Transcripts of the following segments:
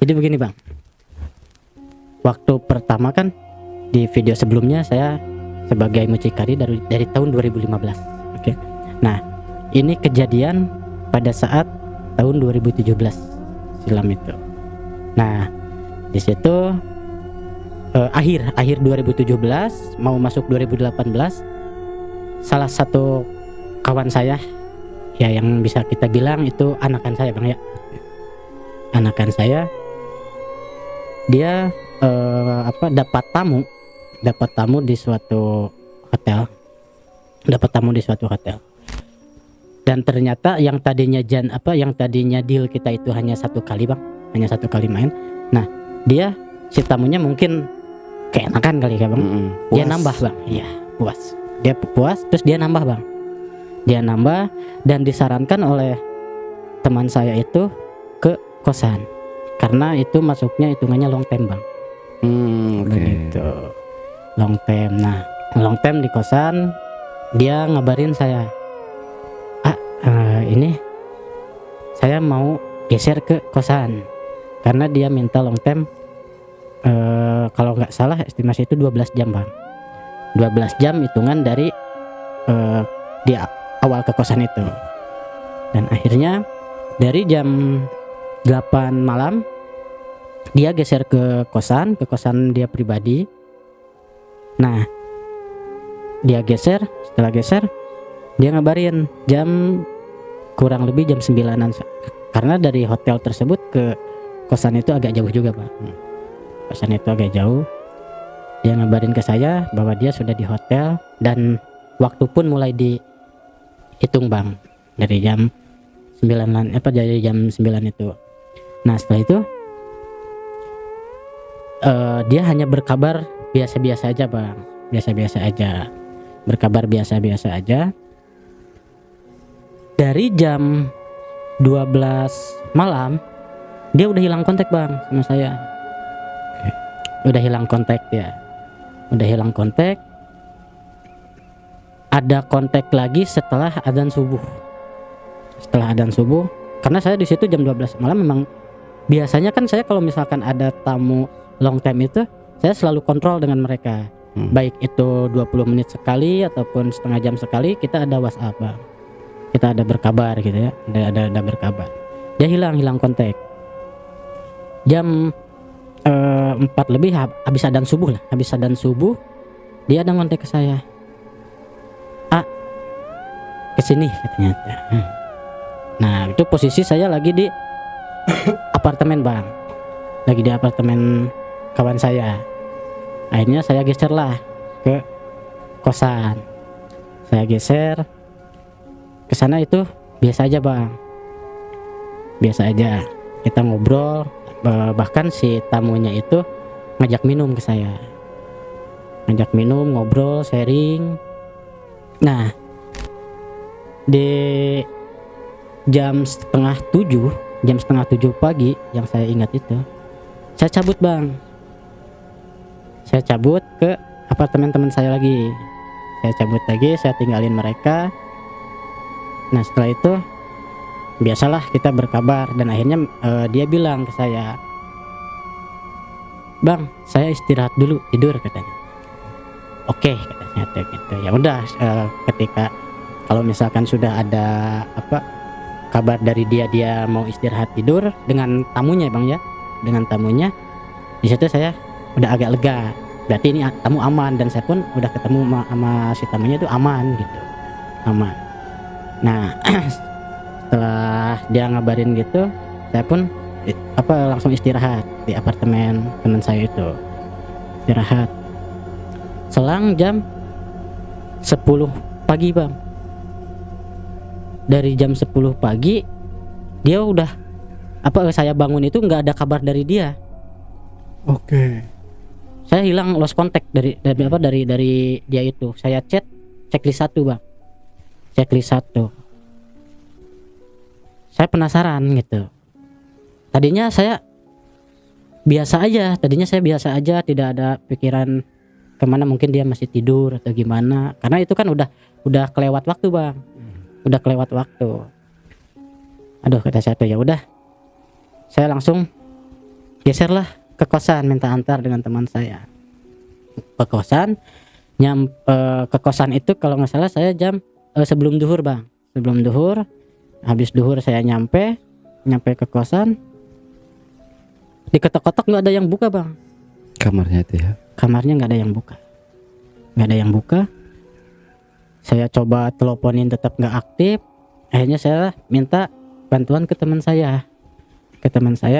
Jadi begini bang, waktu pertama kan di video sebelumnya saya sebagai mucikari dari tahun 2015. Oke. Nah, ini kejadian pada saat tahun 2017 silam itu. Nah, di situ akhir 2017 mau masuk 2018, salah satu kawan saya ya yang bisa kita bilang itu anakan saya bang ya, anakan saya, dia dapat tamu di suatu hotel, dan ternyata yang tadinya deal kita itu hanya satu kali main. Nah, si tamunya mungkin keenakan kali ya bang. Dia nambah bang, iya puas, terus dia nambah bang, dan disarankan oleh teman saya itu ke kosan karena itu masuknya hitungannya long time bang. Begitu, long time. Nah, long time di kosan, dia ngabarin saya, ini saya mau geser ke kosan karena dia minta long time. Kalau nggak salah estimasi itu 12 jam bang, 12 jam hitungan dari di awal ke kosan itu. Dan akhirnya dari jam 8 malam dia geser ke kosan dia pribadi. Nah, setelah geser dia ngabarin jam kurang lebih jam 9-an, karena dari hotel tersebut ke kosan itu agak jauh juga Pak. Kosan itu agak jauh. Dia ngabarin ke saya bahwa dia sudah di hotel dan waktu pun mulai dihitung bang dari jam 9-an, dari jam 9 itu. Nah, setelah itu dia hanya berkabar biasa-biasa aja bang, berkabar biasa-biasa aja. Dari jam 12 malam dia udah hilang kontak bang sama saya. Udah hilang kontak. Ada kontak lagi setelah adzan subuh. Karena saya di situ jam 12 malam memang biasanya kan saya kalau misalkan ada tamu long time itu saya selalu kontrol dengan mereka. Baik itu 20 menit sekali ataupun setengah jam sekali kita ada WhatsApp bang. Kita ada berkabar gitu ya, ada berkabar. Dia hilang kontak. Jam 4 lebih habis adzan subuh dia ada ngontek ke saya. Kesini katanya. Nah, itu posisi saya lagi di apartemen bang, lagi di apartemen kawan saya. Akhirnya saya geser lah ke kosan. Saya geser ke sana, itu biasa aja bang, biasa aja. Kita ngobrol, bahkan si tamunya itu ngajak minum ke saya, ngobrol, sharing. Nah, di jam setengah tujuh pagi yang saya ingat itu, saya cabut bang. Saya cabut ke apartemen teman saya lagi. Saya tinggalin mereka. Nah, setelah itu biasalah kita berkabar, dan akhirnya dia bilang ke saya, "Bang, saya istirahat dulu, tidur," katanya. Oke, katanya gitu. Ya udah, ketika kalau misalkan sudah ada kabar dari dia mau istirahat tidur dengan tamunya bang ya, di situ saya udah agak lega, berarti ini tamu aman, dan saya pun udah ketemu sama si tamunya itu aman. Nah, setelah dia ngabarin gitu, saya pun langsung istirahat di apartemen teman saya itu. Istirahat selang jam 10 pagi bang. Dari jam 10 pagi dia udah saya bangun itu nggak ada kabar dari dia. Oke. Saya hilang, lost contact dari dia itu. Saya checklist 1 bang, checklist 1. Saya penasaran gitu. Tadinya saya biasa aja, tidak ada pikiran kemana, mungkin dia masih tidur atau gimana, karena itu kan udah kelewat waktu bang. Aduh, kata saya tuh, ya udah, saya langsung geserlah ke kosan, minta antar dengan teman saya ke kosan. Ke kosan itu kalau nggak salah saya jam sebelum duhur bang, sebelum duhur. Habis duhur saya nyampe ke kosan, diketok-ketok nggak ada yang buka bang. Kamarnya itu ya? Kamarnya nggak ada yang buka. Saya coba teleponin tetap nggak aktif. Akhirnya saya minta bantuan ke teman saya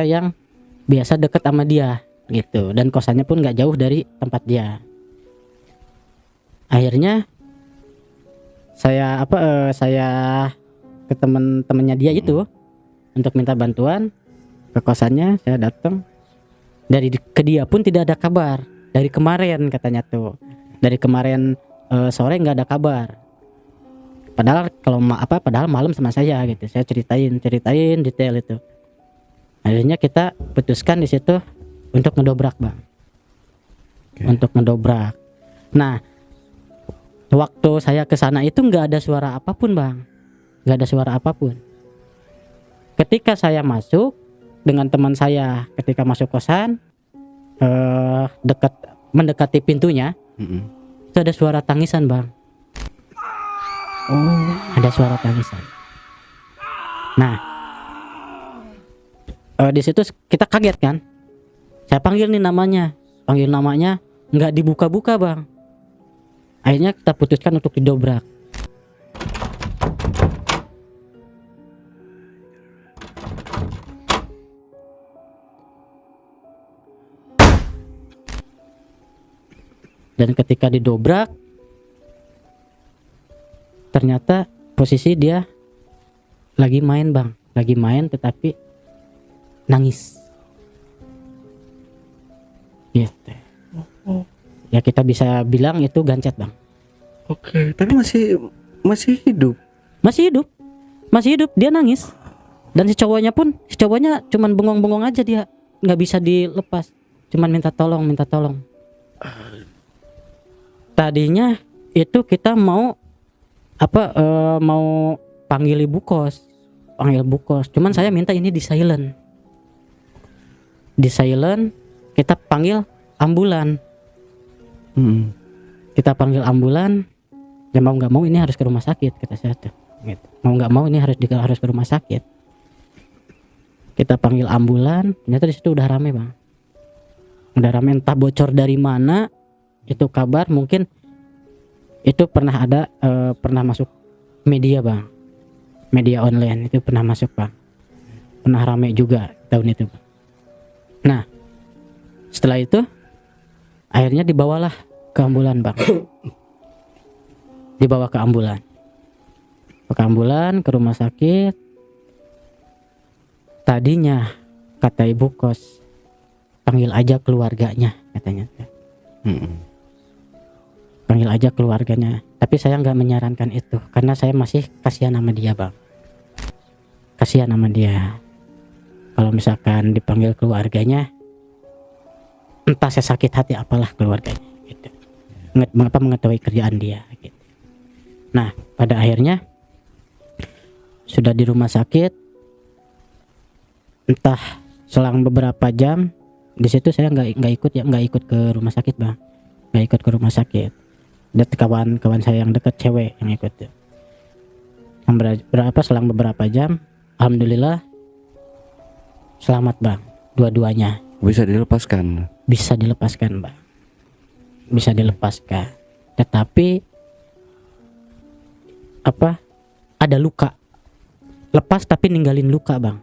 yang biasa deket sama dia gitu, dan kosannya pun nggak jauh dari tempat dia. Akhirnya saya ke teman-temannya dia itu untuk minta bantuan ke kosannya. Saya datang, ke dia pun tidak ada kabar dari kemarin, katanya tuh dari kemarin sore nggak ada kabar. Padahal malam sama saya gitu. Saya ceritain detail itu. Akhirnya kita putuskan di situ untuk ngedobrak bang. Untuk ngedobrak. Nah, waktu saya ke sana itu nggak ada suara apapun bang, nggak ada suara apapun. Ketika saya masuk dengan teman saya, ketika masuk kosan, mendekati pintunya, itu ada suara tangisan bang. Ada suara tangisan. Nah, di situ kita kaget kan. Saya panggil namanya, nggak dibuka-buka bang. Akhirnya kita putuskan untuk didobrak. Dan ketika didobrak, ternyata posisi dia lagi main bang, tetapi nangis. Gitu. Ya kita bisa bilang itu gancet bang. Oke, tapi masih hidup. Masih hidup, dia nangis. Dan si cowoknya cuman bengong-bengong aja, dia nggak bisa dilepas, cuman minta tolong. Tadinya itu kita mau panggil ibu kos, cuman saya minta ini di silent. Kita panggil ambulan. Kita panggil ambulan. Ya mau nggak mau ini harus ke rumah sakit, kata saya tuh. Gitu. Mau nggak mau ini harus ke rumah sakit. Kita panggil ambulan. Ternyata di situ udah rame bang. Udah rame, entah bocor dari mana itu kabar. Mungkin itu pernah masuk media bang, media online itu pernah masuk bang. Pernah rame juga tahun itu bang. Nah, setelah itu akhirnya dibawalah ke ambulan bang. Dibawa ke ambulan ke rumah sakit. Tadinya kata ibu kos, panggil aja keluarganya, katanya. Panggil aja keluarganya. Tapi saya nggak menyarankan itu karena saya masih kasihan sama dia bang. Kasihan sama dia. Kalau misalkan dipanggil keluarganya, entah saya sakit hati apalah keluarganya gitu. Mengapa mengetahui kerjaan dia gitu. Nah, pada akhirnya sudah di rumah sakit, entah selang beberapa jam, di situ saya nggak ikut ke rumah sakit bang, nggak ikut ke rumah sakit. Ada kawan saya yang dekat cewek yang ikut. Selang beberapa jam, alhamdulillah selamat bang, dua-duanya. Bisa dilepaskan Bang, bisa dilepaskan. Tetapi ada luka, lepas tapi ninggalin luka bang.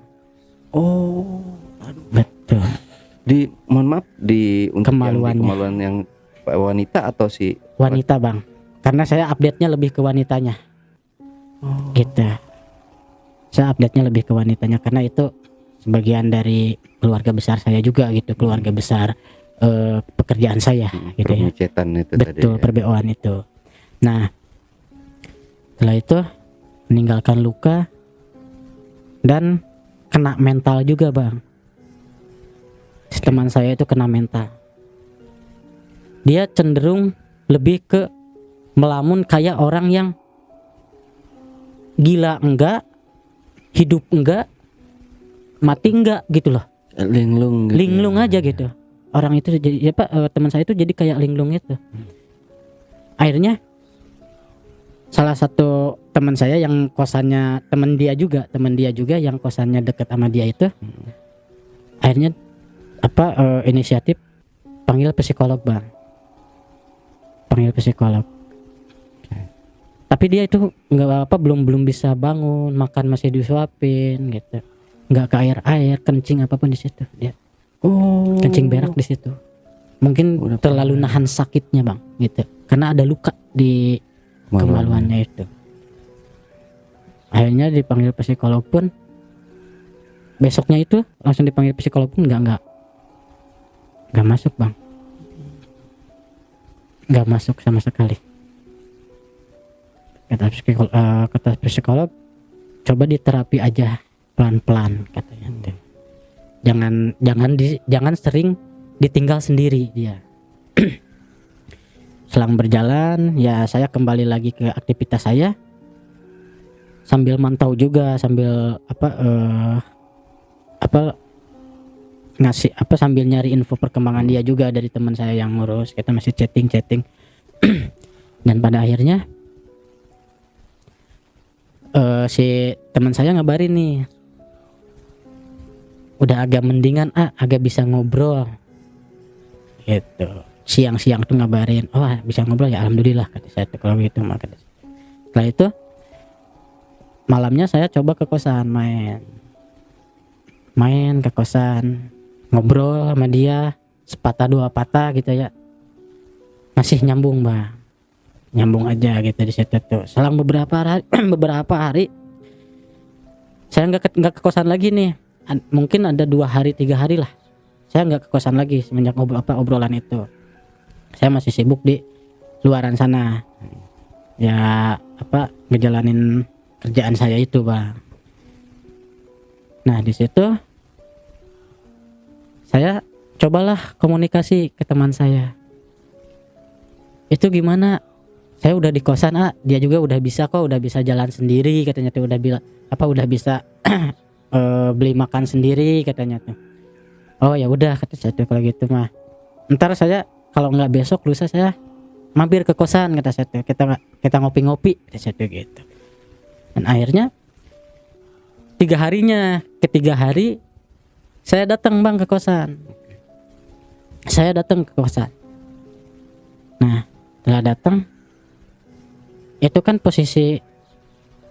Betul. Mohon maaf, untuk Kemaluan yang wanita atau si wanita bang, karena saya update-nya lebih ke wanitanya. Gitu. Saya update-nya lebih ke wanitanya karena itu sebagian dari keluarga besar saya juga gitu, keluarga besar pekerjaan saya gitu ya. Itu betul, perbeoan itu. Nah, setelah itu meninggalkan luka dan kena mental juga bang. Teman saya itu kena mental. Dia cenderung lebih ke melamun kayak orang yang gila enggak, hidup enggak, mati enggak gitu loh. linglung gitu linglung ya. aja gitu. Orang itu jadi teman saya itu jadi kayak linglung itu. Akhirnya salah satu teman saya yang kosannya teman dia juga yang kosannya dekat sama dia itu, akhirnya inisiatif panggil psikolog bang, panggil psikolog. Tapi dia itu belum bisa bangun, makan masih disuapin gitu, nggak ke air kencing apapun di situ dia. Kencing berak di situ. Mungkin terlalu nahan sakitnya bang, gitu. Karena ada luka di kemaluannya itu. Akhirnya dipanggil psikolog pun, besoknya itu langsung dipanggil psikolog pun nggak masuk bang, nggak masuk sama sekali. Kata psikolog, coba diterapi aja pelan-pelan katanya. Jangan sering ditinggal sendiri dia. Selang berjalan ya saya kembali lagi ke aktivitas saya sambil mantau juga, sambil sambil nyari info perkembangan dia juga dari teman saya yang ngurus. Kita masih chatting dan pada akhirnya si teman saya ngabarin nih, udah agak mendingan, agak bisa ngobrol gitu. Siang-siang tuh ngabarin, bisa ngobrol ya, alhamdulillah kata saya tuh, kalau gitu maka setelah itu malamnya saya coba ke kosan, main ke kosan, ngobrol sama dia sepatah dua patah gitu ya, masih nyambung bang, nyambung aja gitu di situ tuh. Selang beberapa hari saya nggak ke kosan lagi nih. Mungkin ada 2 hari 3 hari lah saya nggak ke kosan lagi semenjak obrolan itu. Saya masih sibuk di luaran sana ya, ngejalanin kerjaan saya itu bang. Nah di situ saya cobalah komunikasi ke teman saya, itu gimana, saya udah di kosan, dia juga udah bisa kok, udah bisa jalan sendiri katanya tuh, udah bisa beli makan sendiri katanya tuh. Oh ya udah kata saya tuh, kalau gitu mah ntar saya kalau nggak besok lusa saya mampir ke kosan kata saya tuh, kita ngopi-ngopi kata saya tuh gitu. Dan akhirnya ketiga hari saya datang bang ke kosan. Nah setelah datang itu kan posisi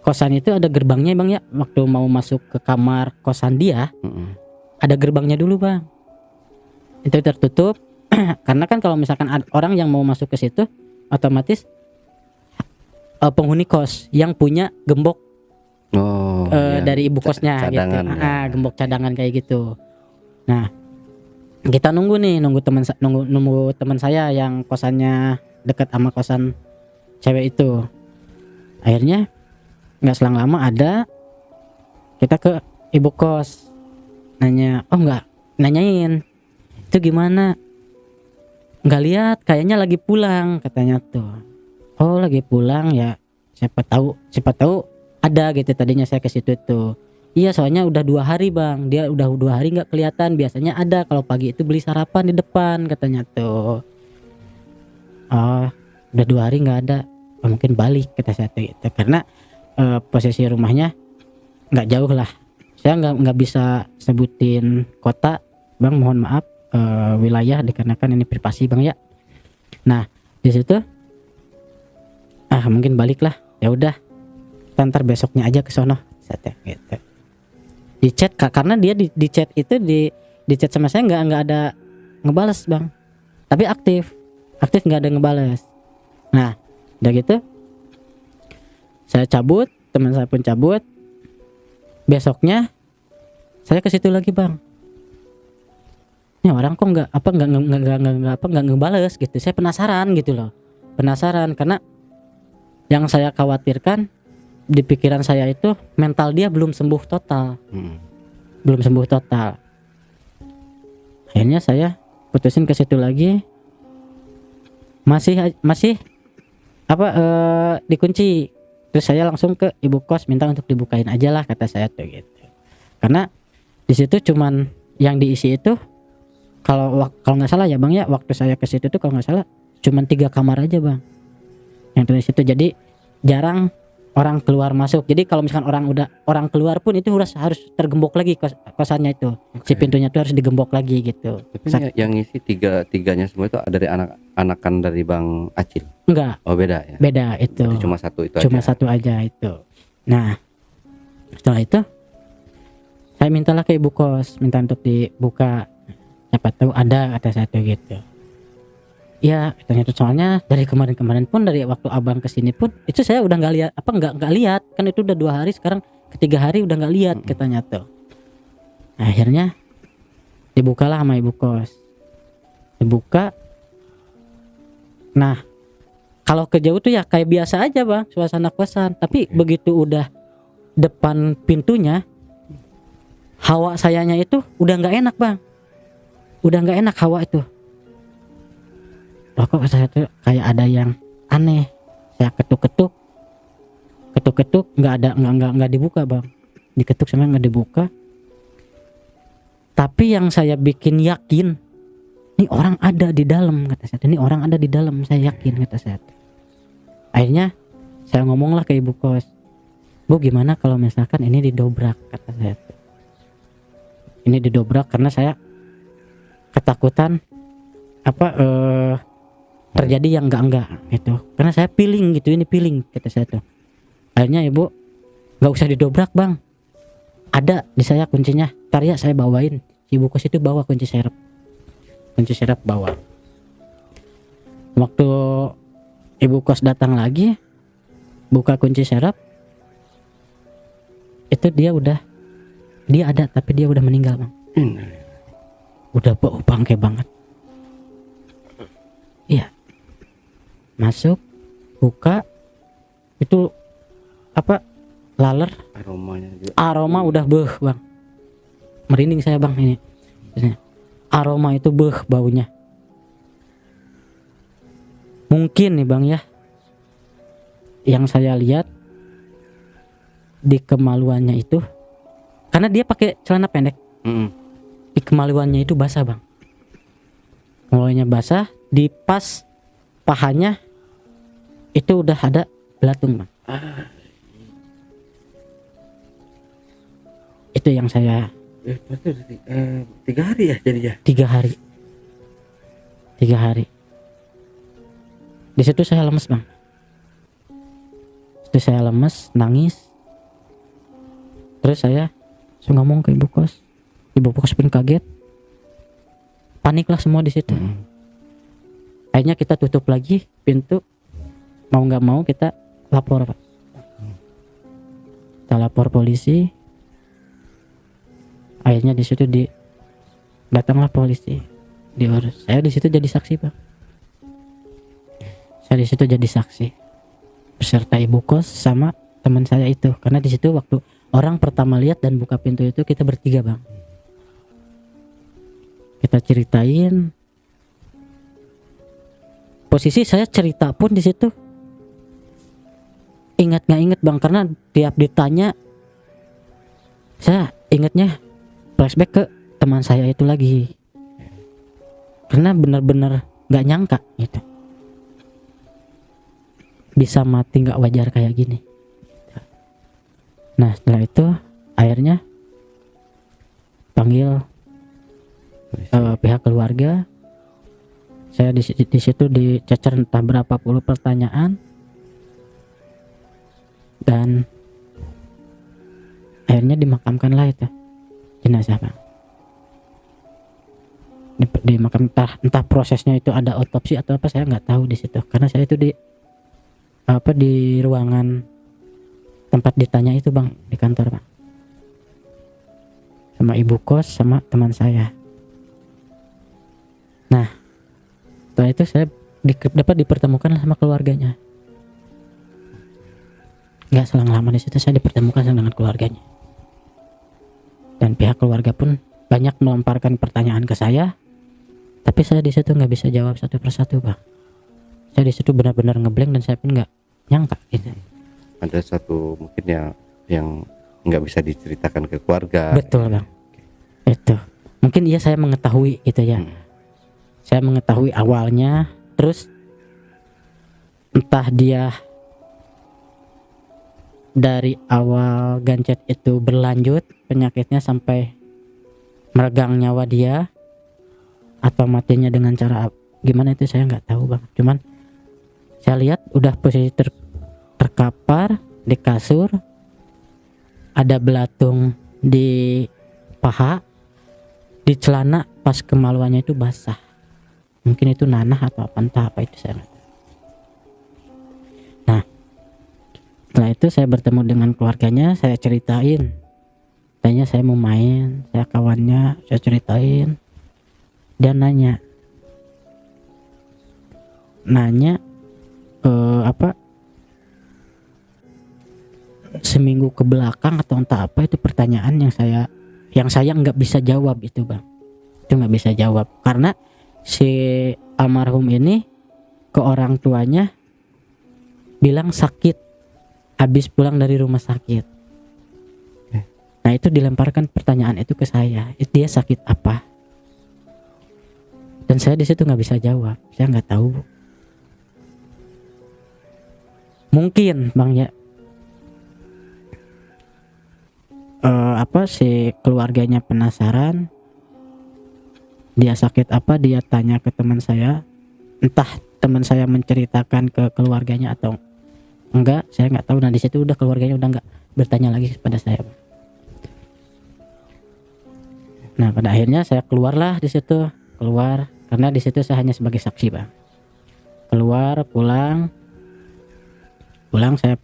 kosan itu ada gerbangnya bang ya. Waktu mau masuk ke kamar kosan dia, ada gerbangnya dulu bang, itu tertutup. Karena kan kalau misalkan ada orang yang mau masuk ke situ, otomatis penghuni kos yang punya gembok dari ibu kosnya cadangan, gitu, gembok cadangan kayak gitu. Nah kita nunggu teman saya yang kosannya dekat sama kosan cewek itu. Akhirnya nggak selang lama ada kita ke ibu kos nanyain itu gimana, nggak lihat kayaknya lagi pulang katanya tuh. Oh lagi pulang ya, siapa tahu ada gitu. Tadinya saya ke situ tuh, iya soalnya udah 2 hari bang, dia udah 2 hari nggak kelihatan, biasanya ada kalau pagi itu beli sarapan di depan katanya tuh. Oh udah 2 hari nggak ada, mungkin balik kata saya tuh gitu. Karena posisi rumahnya nggak jauh lah, saya nggak bisa sebutin kota bang, mohon maaf, wilayah dikarenakan ini privasi bang ya. Nah di situ mungkin balik lah, ya udah ntar besoknya aja ke sono gitu. Di chat karena dia di chat itu di chat sama saya nggak ada ngebales bang, tapi aktif nggak ada ngebales. Nah udah gitu saya cabut, teman saya pun cabut. Besoknya saya ke situ lagi bang. Ini orang kok nggak ngebales gitu. Saya penasaran gitu loh. Penasaran karena yang saya khawatirkan di pikiran saya itu mental dia belum sembuh total. Akhirnya saya putusin ke situ lagi. Masih dikunci. Terus saya langsung ke ibu kos minta untuk dibukain aja lah kata saya tuh gitu. Karena di situ cuman yang diisi itu kalau nggak salah ya bang ya, waktu saya ke situ tuh kalau nggak salah cuman 3 kamar aja bang yang di situ. Jadi jarang orang keluar masuk. Jadi kalau misalkan orang keluar pun itu harus tergembok lagi kosannya itu. Si pintunya tuh harus digembok lagi gitu. Tapi yang ngisi tiganya semua itu dari anak-anakan dari Bang Acil. Enggak. Oh beda ya. Beda itu. Berarti cuma satu itu Cuma aja. satu aja itu. Nah, setelah itu saya mintalah ke ibu kos, minta untuk dibuka. Siapa tahu ada kata satu gitu. Ya, ternyata soalnya dari kemarin-kemarin pun, dari waktu abang kesini pun itu saya udah nggak lihat, nggak lihat kan, itu udah 2 hari, sekarang ketiga hari udah nggak lihat katanya tuh. Akhirnya dibukalah sama ibu kos, dibuka. Nah, kalau ke jauh tuh ya kayak biasa aja bang, suasana kosan. Tapi begitu udah depan pintunya, hawa sayanya itu udah nggak enak bang, udah nggak enak hawa itu. Loh, kok saya tuh kayak ada yang aneh. Saya ketuk-ketuk nggak dibuka bang, diketuk sama nggak dibuka. Tapi yang saya bikin yakin, ini orang ada di dalam kata saya. Ini orang ada di dalam, saya yakin kata saya. Akhirnya saya ngomonglah ke ibu kos, Bu gimana kalau misalkan ini didobrak kata saya. Ini didobrak karena saya ketakutan terjadi yang enggak gitu, karena saya feeling gitu, ini feeling kata saya tuh. Akhirnya ibu, nggak usah didobrak bang, ada di saya kuncinya, ntar ya saya bawain. Ibu kos itu bawa kunci serep bawa. Waktu ibu kos datang lagi buka kunci serep itu, dia ada tapi dia udah meninggal bang. Udah bau bangke banget. Iya. Masuk, buka, itu laler, aroma udah bang, merinding saya bang ini. Aroma itu baunya. Mungkin nih bang ya, yang saya lihat di kemaluannya itu, karena dia pakai celana pendek, di kemaluannya itu basah bang, kemaluannya basah, di pas pahanya itu udah ada belatung bang. Itu yang saya 3 hari ya jadinya. 3 hari. Di situ saya lemes bang. Itu saya lemes, nangis. Terus saya ngomong ke ibu kos. Ibu kos pun kaget. Paniklah semua di situ. Akhirnya kita tutup lagi pintu. Mau nggak mau kita lapor pak. Kita lapor polisi. Akhirnya di situ datanglah polisi. Diurus. Saya di situ jadi saksi pak. Saya di situ jadi saksi beserta ibu kos sama teman saya itu. Karena di situ waktu orang pertama lihat dan buka pintu itu kita bertiga bang. Kita ceritain. Posisi saya cerita pun di situ ingat nggak ingat bang, karena tiap ditanya saya ingatnya flashback ke teman saya itu lagi, karena benar-benar nggak nyangka gitu bisa mati nggak wajar kayak gini. Nah setelah itu akhirnya panggil pihak keluarga. Saya di situ dicecer entah berapa puluh pertanyaan, dan akhirnya dimakamkanlah itu jenazah bang. Dimakam, entah prosesnya itu ada otopsi atau apa, saya nggak tahu di situ, karena saya itu di ruangan tempat ditanya itu bang, di kantor bang, sama ibu kos sama teman saya. Nah setelah itu saya dapat dipertemukan sama keluarganya. Nggak selang lama di situ saya dipertemukan dengan keluarganya, dan pihak keluarga pun banyak melemparkan pertanyaan ke saya, tapi saya di situ nggak bisa jawab satu persatu bang. Saya di situ benar-benar ngeblank, dan saya pun nggak nyangka gitu. Ada satu mungkin yang nggak bisa diceritakan ke keluarga. Betul bang. Itu Mungkin iya saya mengetahui gitu ya. Saya mengetahui awalnya, terus entah dia dari awal gancet itu berlanjut penyakitnya sampai meregang nyawa dia, atau matinya dengan cara gimana itu saya nggak tahu bang. Cuman saya lihat udah posisi terkapar di kasur, ada belatung di paha, di celana pas kemaluannya itu basah. Mungkin itu nanah atau apa, entah apa itu saya nggak tahu. Nah, setelah itu saya bertemu dengan keluarganya, saya ceritain. Tanya saya mau main, saya kawannya, saya ceritain. Dia nanya seminggu ke belakang atau entah apa, itu pertanyaan yang saya nggak bisa jawab itu bang. Itu nggak bisa jawab karena si almarhum ini ke orang tuanya bilang sakit habis pulang dari rumah sakit. Nah itu dilemparkan pertanyaan itu ke saya, dia sakit apa? Dan saya di situ nggak bisa jawab, saya nggak tahu. Mungkin bang ya, si keluarganya penasaran dia sakit apa, dia tanya ke teman saya, entah teman saya menceritakan ke keluarganya atau enggak, saya nggak tahu. Nah di situ udah keluarganya udah nggak bertanya lagi kepada saya. Nah pada akhirnya saya keluarlah di situ, keluar karena di situ saya hanya sebagai saksi bang. Keluar pulang saya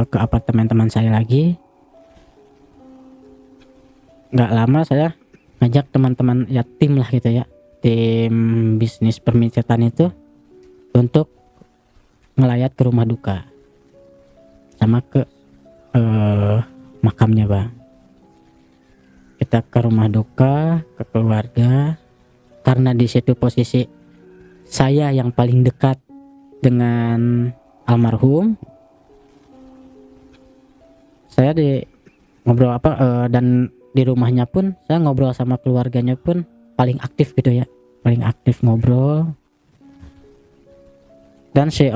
ke apartemen teman saya lagi. Nggak lama saya ngajak teman-teman ya, tim lah gitu ya, tim bisnis permicetan itu untuk ngelayat ke rumah duka sama ke makamnya bang. Kita ke rumah duka, ke keluarga, karena di situ posisi saya yang paling dekat dengan almarhum. Saya ngobrol dan di rumahnya pun saya ngobrol sama keluarganya pun paling aktif gitu ya, paling aktif ngobrol. Dan si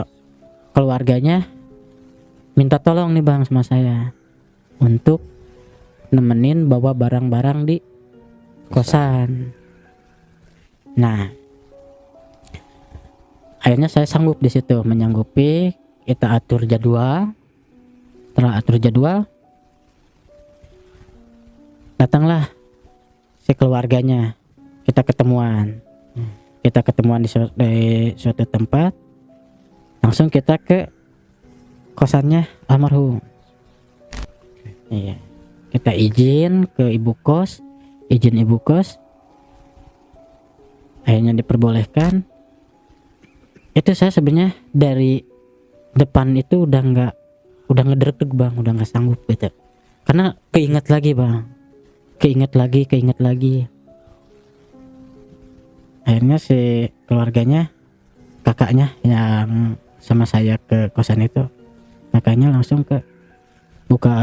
keluarganya minta tolong nih bang sama saya untuk nemenin bawa barang-barang di kosan. Nah akhirnya saya sanggup di situ, menyanggupi. Kita atur jadwal. Setelah atur jadwal, datanglah si keluarganya, kita ketemuan di suatu tempat. Langsung kita ke kosannya almarhum. Iya, kita izin ibu kos. Akhirnya diperbolehkan. Itu saya sebenarnya dari depan itu udah ngedreg-deg bang, udah nggak sanggup gitu. Karena keinget lagi bang, keinget lagi. Akhirnya si keluarganya, kakaknya yang sama saya ke kosan itu, kakaknya langsung buka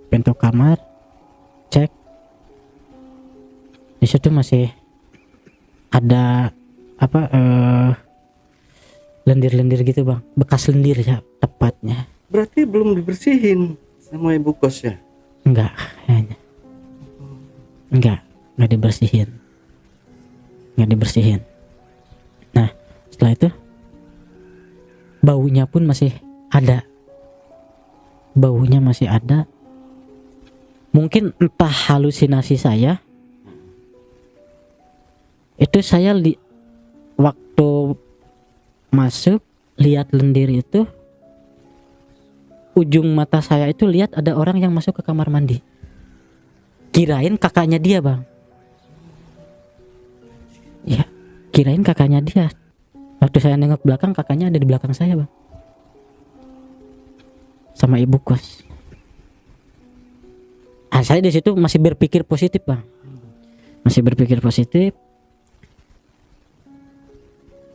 pintu kamar, cek. Di situ masih ada lendir-lendir gitu bang, bekas lendir ya tepatnya. Berarti belum dibersihin sama ibu kos ya? Enggak, kayaknya enggak dibersihin. Nah setelah itu baunya pun masih ada. Mungkin entah halusinasi saya, itu saya waktu masuk lihat lendir itu, ujung mata saya itu lihat ada orang yang masuk ke kamar mandi. Kirain kakaknya dia bang. Ya, kirain kakaknya dia. Waktu saya nengok belakang, kakaknya ada di belakang saya bang, sama ibu kos. Saya di situ masih berpikir positif bang,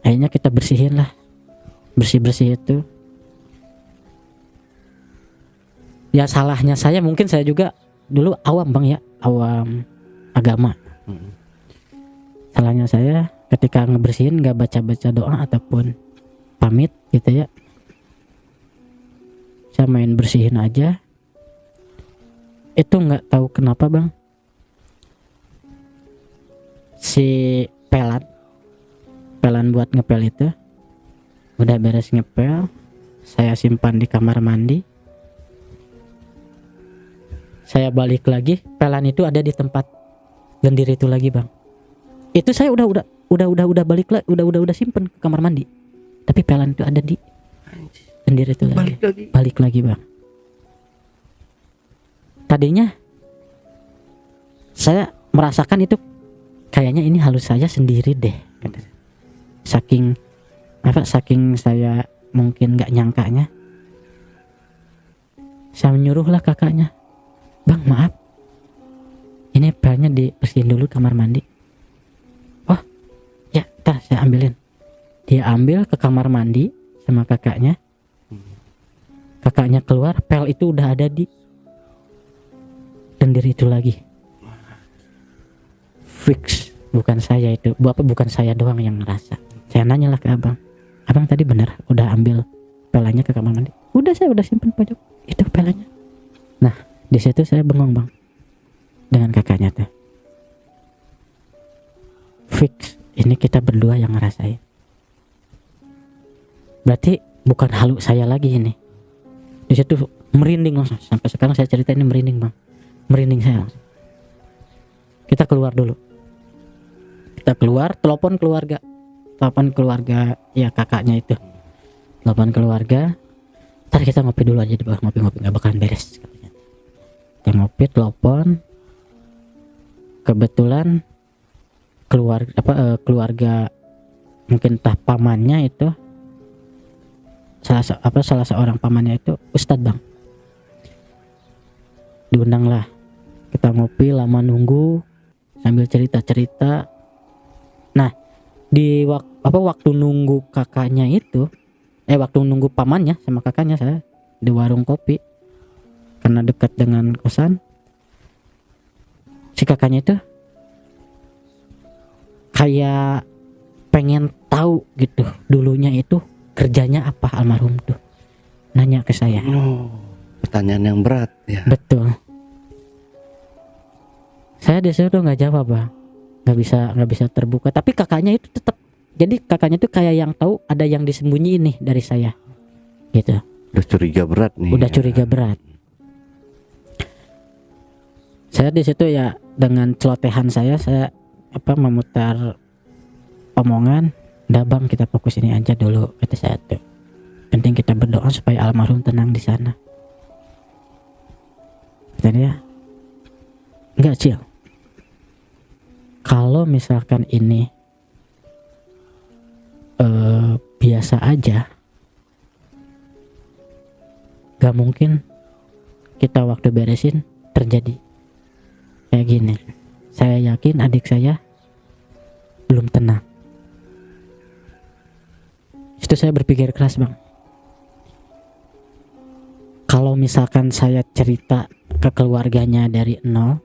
Akhirnya kita bersihin lah, bersih itu. Ya salahnya saya, mungkin saya juga dulu awam bang ya, awam agama. masalahnya saya ketika ngebersihin nggak baca-baca doa ataupun pamit gitu ya. Saya main bersihin aja. Itu nggak tahu kenapa bang, si pelan buat ngepel itu udah beres ngepel, saya simpan di kamar mandi. Saya balik lagi, pelan itu ada di tempat lendir itu lagi bang. Itu saya udah balik lagi, udah simpen ke kamar mandi. Tapi pelan itu ada di lendir itu lagi. Balik lagi bang. Tadinya saya merasakan itu kayaknya ini halus saya sendiri deh. Saking saya mungkin nggak nyangkanya, saya menyuruhlah kakaknya, bang maaf, ini pelnya dibersihin dulu kamar mandi. Oh ya, tar saya ambilin. Dia ambil ke kamar mandi sama kakaknya. Kakaknya keluar, pel itu udah ada di lendir itu lagi. Fix, bukan saya itu, bukan saya doang yang ngerasa. Saya nanyalah ke abang tadi benar udah ambil pelanya ke kamar mandi? Udah, saya udah simpen pojok itu pelanya. Nah di situ saya bengong bang dengan kakaknya tuh. Fix, ini kita berdua yang ngerasain. Berarti bukan halu saya lagi ini. Di situ merinding langsung. Sampai sekarang saya cerita ini merinding bang. Merinding saya langsung. Kita keluar dulu. Kita keluar, telepon keluarga ya kakaknya itu. Telepon keluarga. Ntar kita ngopi dulu aja di bawah, ngopi-ngopi nggak bakalan beres. Kita ngopi, telepon. Kebetulan keluarga mungkin entah pamannya itu salah seorang pamannya itu Ustadz bang. Diundang lah. Kita ngopi lama nunggu sambil cerita-cerita. Nah, di waktu nunggu kakaknya itu, waktu nunggu pamannya sama kakaknya, saya di warung kopi karena dekat dengan kosan. Si kakaknya itu kayak pengen tahu gitu dulunya itu kerjanya apa almarhum tuh. Nanya ke saya. Pertanyaan yang berat ya. Betul. Saya disuruh nggak jawab bang, nggak bisa terbuka. Tapi kakaknya itu tetap, jadi kakaknya itu kayak yang tahu ada yang disembunyiin nih dari saya, gitu. Udah curiga berat nih. Udah curiga berat. Saya di situ ya dengan celotehan saya memutar omongan. Udah bang, kita fokus ini aja dulu, kata saya tuh. Penting kita berdoa supaya almarhum tenang di sana. Dan ya, enggak Cil. Kalau misalkan ini biasa aja, gak mungkin kita waktu beresin terjadi kayak gini. Saya yakin adik saya belum tenang. Itu saya berpikir keras bang. Kalau misalkan saya cerita ke keluarganya dari nol,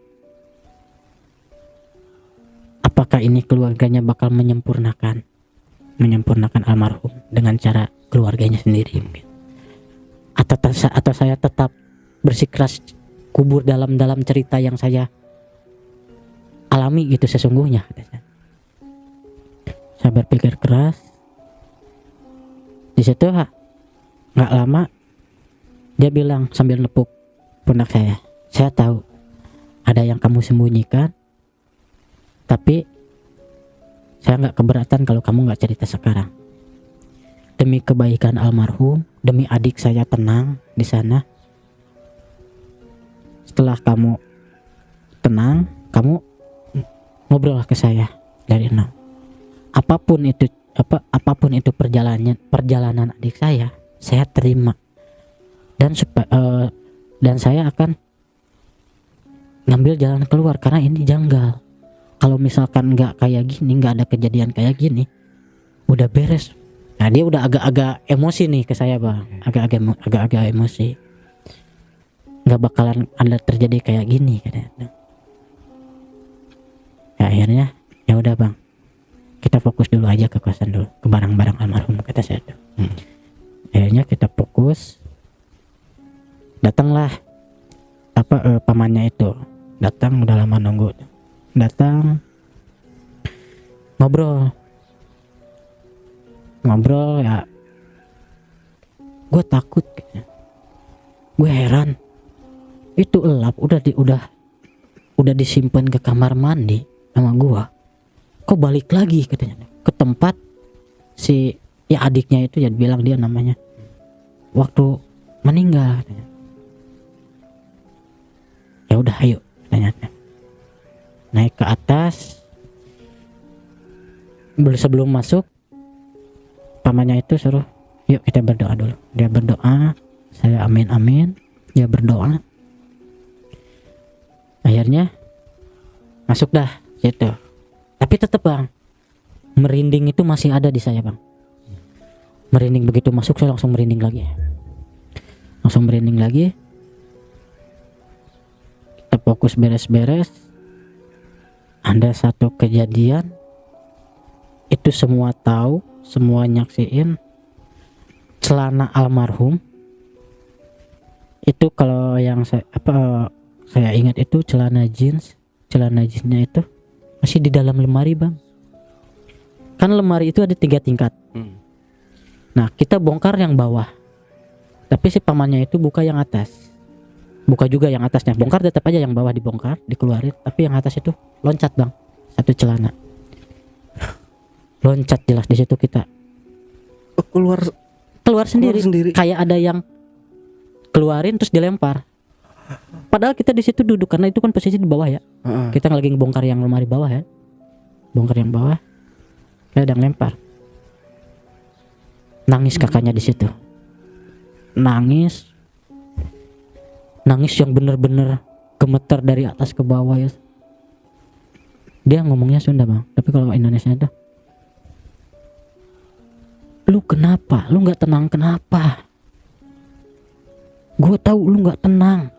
apakah ini keluarganya bakal menyempurnakan almarhum dengan cara keluarganya sendiri mungkin? Atau saya tetap bersikeras kubur dalam cerita yang saya alami gitu sesungguhnya. Saya berpikir keras. Di situ nggak lama dia bilang sambil nepuk pundak saya tahu ada yang kamu sembunyikan, tapi saya nggak keberatan kalau kamu nggak cerita sekarang. Demi kebaikan almarhum, demi adik saya tenang di sana. Setelah kamu tenang, kamu ngobrol ke saya dari nol. Apapun itu perjalanan adik saya terima. Dan saya akan ngambil jalan keluar karena ini janggal. Kalau misalkan nggak kayak gini, nggak ada kejadian kayak gini, udah beres. Nah dia udah agak-agak emosi nih ke saya bang, agak-agak emosi. Nggak bakalan ada terjadi kayak gini katanya. Ya, akhirnya ya udah bang, kita fokus dulu aja ke kosan dulu, ke barang-barang almarhum, kata saya tuh. Akhirnya kita fokus. Datanglah pamannya itu, datang, udah lama nunggu, datang, ngobrol ya. Gue takut, gue heran, itu elap udah disimpan ke kamar mandi sama gue, kok balik lagi katanya ke tempat si ya adiknya itu, ya bilang dia namanya waktu meninggal katanya. Ya udah ayo katanya, naik ke atas. Sebelum masuk, pamannya itu suruh, yuk kita berdoa dulu. Dia berdoa, saya amin amin, dia berdoa. Akhirnya masuk dah situ. Tapi tetap bang, merinding itu masih ada di saya bang. Merinding, begitu masuk saya langsung merinding lagi. Kita fokus beres-beres. Ada satu kejadian, itu semua tahu, semua nyaksiin. Celana almarhum itu, kalau yang saya ingat itu celana jeansnya itu masih di dalam lemari bang. Kan lemari itu ada 3 tingkat. Nah kita bongkar yang bawah, tapi si pamannya itu buka yang atas, buka juga yang atasnya, bongkar tetap aja yang bawah dibongkar, dikeluarin, tapi yang atas itu loncat bang, satu celana loncat, jelas di situ kita keluar sendiri. Kayak ada yang keluarin terus dilempar. Padahal kita di situ duduk, karena itu kan posisi di bawah ya. Kita lagi ngebongkar yang lemari bawah ya, bongkar yang bawah, kayak ada yang lempar. Nangis kakaknya di situ, nangis yang bener-bener gemeter dari atas ke bawah ya. Dia ngomongnya Sunda bang, tapi kalau Indonesia itu, lu kenapa? Lu nggak tenang kenapa? Gue tahu lu nggak tenang.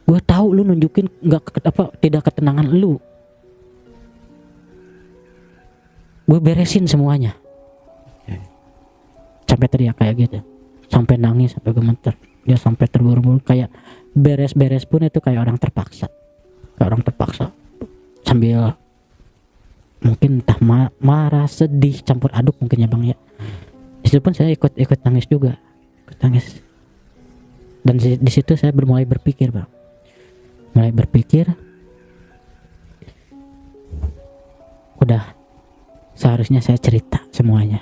Gue tahu lu nunjukin tidak ketenangan lu. Gue beresin semuanya. Sampai teriak kayak gitu, sampai nangis, sampai gemeter. Dia sampai terburu-buru, kayak beres-beres pun itu kayak orang terpaksa. Sambil mungkin entah marah, sedih, campur aduk mungkin ya bang ya. Itu pun saya ikut nangis juga, Dan di situ saya mulai berpikir bang, udah seharusnya saya cerita semuanya.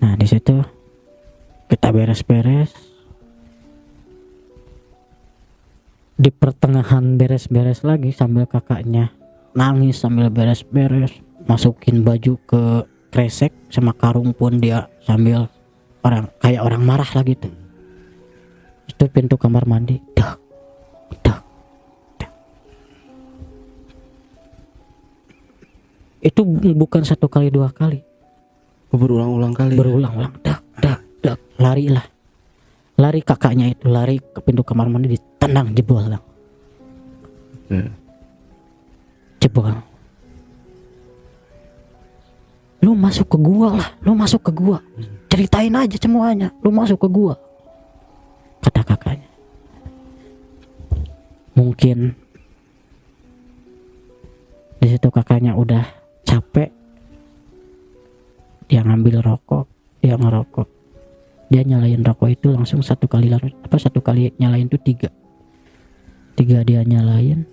Nah di situ kita beres-beres. Di pertengahan beres-beres lagi, sambil kakaknya nangis sambil beres-beres, masukin baju ke kresek sama karung pun dia sambil kayak orang marah lagi tuh. Itu pintu kamar mandi, dak. Itu bukan 1 kali 2 kali, berulang-ulang kali. dak. Lari kakaknya itu, lari ke pintu kamar mandi, ditendang, jebol bang. Jebol. Lu masuk ke gua, ceritain aja semuanya, lu masuk ke gua, kata kakaknya. Mungkin di situ kakaknya udah capek, dia ngambil rokok, dia ngerokok, dia nyalain rokok itu langsung 1 kali nyalain tuh 3 dia nyalain,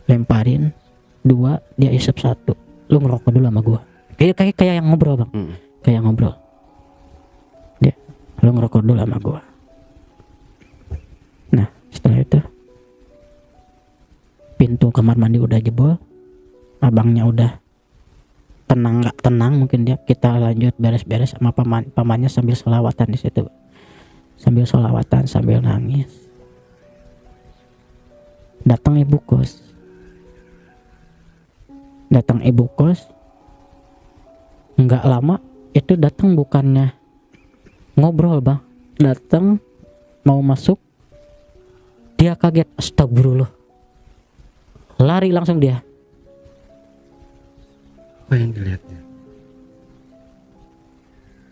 lemparin 2, dia isep 1. Lu ngerokok dulu sama gua, kayak yang ngobrol bang, kayak ngobrol. Dia, lu ngerokok dulu sama gua. Nah setelah itu pintu kamar mandi udah jebol, abangnya udah tenang nggak tenang mungkin dia. Kita lanjut beres-beres sama pamannya sambil sholawatan di situ, sambil nangis. Datang ibu kos, nggak lama itu datang, bukannya ngobrol bang, datang mau masuk, dia kaget, astagfirullah, lari langsung dia. Apa yang dilihatnya?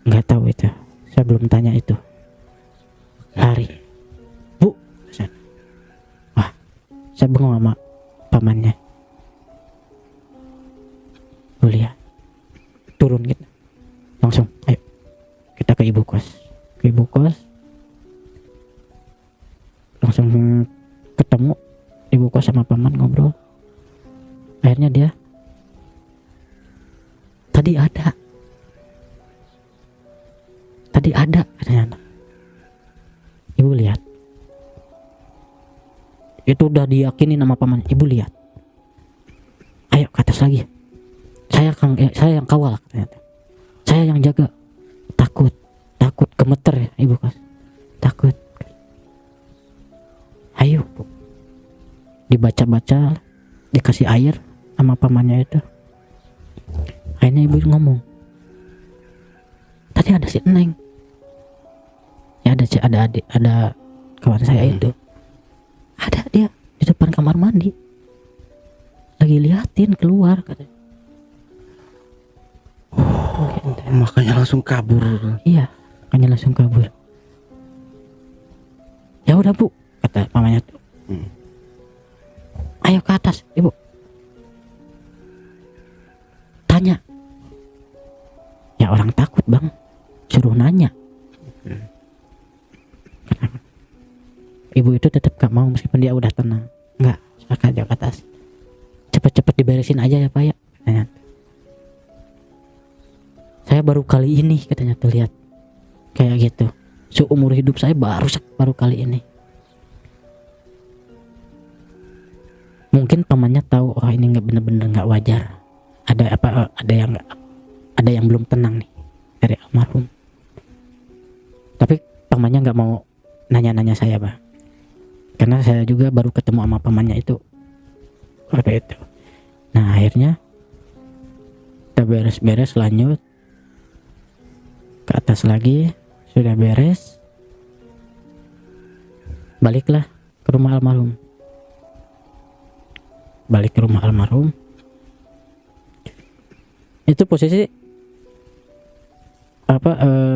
Nggak tahu itu, saya belum tanya itu. Lari, Bu. Wah, saya bengong sama pamannya. Bu lihat, turun gitu, langsung, ayo kita ke ibu kos. Ke ibu kos, langsung ketemu ibu kos sama paman ngobrol. Akhirnya dia, tadi ada katanya. Ibu lihat, itu udah diyakini nama paman. Ibu lihat, ayo ke atas lagi, saya yang kawal katanya. Saya yang jaga. Takut gemeter ya ibu kos, takut. Ayo Bu, dibaca-baca, dikasih air sama pamannya itu. Akhirnya ibu ngomong, tadi ada si Neng ya, ada kawan saya itu, ada dia di depan kamar mandi lagi liatin keluar katanya. Makanya langsung kabur. Iya, makanya langsung kabur. Ya udah Bu, kata pamannya tuh, ayo ke atas ibu, tanya. Ya orang takut bang, suruh nanya. Ibu itu tetap gak mau meskipun dia udah tenang. Enggak, silakan dia ke atas, cepet-cepet diberesin aja ya Pak ya katanya. Saya baru kali ini katanya tuh lihat kayak gitu. Seumur hidup saya baru kali ini. Mungkin pamannya tahu, oh ini nggak bener-bener nggak wajar. Ada yang belum tenang nih dari almarhum. Tapi pamannya nggak mau nanya-nanya saya Pak, karena saya juga baru ketemu sama pamannya itu waktu itu. Nah akhirnya kita beres-beres, lanjut ke atas lagi, sudah beres, baliklah ke rumah almarhum. Balik ke rumah almarhum, itu posisi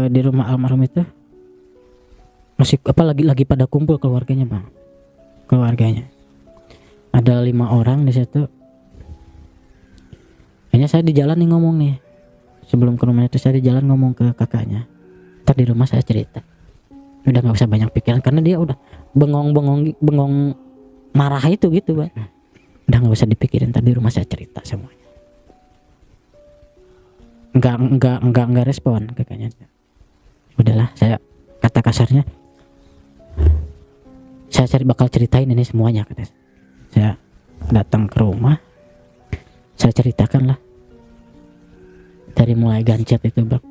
di rumah almarhum itu masih lagi pada kumpul keluarganya Bang. Keluarganya ada 5 orang di situ. Kayaknya saya di jalan nih ngomong nih, sebelum ke rumahnya itu saya di jalan ngomong ke kakaknya, ntar di rumah saya cerita, udah nggak usah banyak pikiran, karena dia udah bengong marah itu gitu Bang. Udah nggak usah dipikirin, ntar di rumah saya cerita semuanya. Nggak respon kakaknya. Udahlah, saya kata kasarnya, saya bakal ceritain ini semuanya kata. Saya datang ke rumah, saya ceritakan lah dari mulai gancet itu Bang.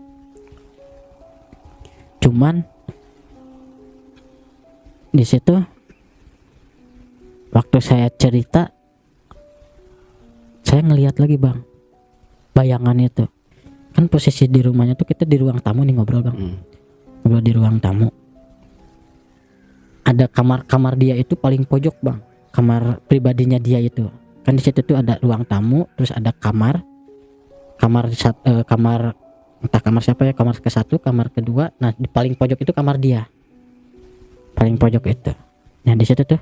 Cuman di situ waktu saya cerita, saya ngelihat lagi Bang bayangan itu. Kan posisi di rumahnya tuh kita di ruang tamu nih ngobrol Bang. Ngobrol di ruang tamu. Ada kamar dia itu paling pojok Bang. Kamar pribadinya dia itu. Kan di situ tuh ada ruang tamu, terus ada kamar entah kamar siapa ya, kamar ke-1, kamar kedua. Nah di paling pojok itu kamar dia, paling pojok itu. Nah di situ tuh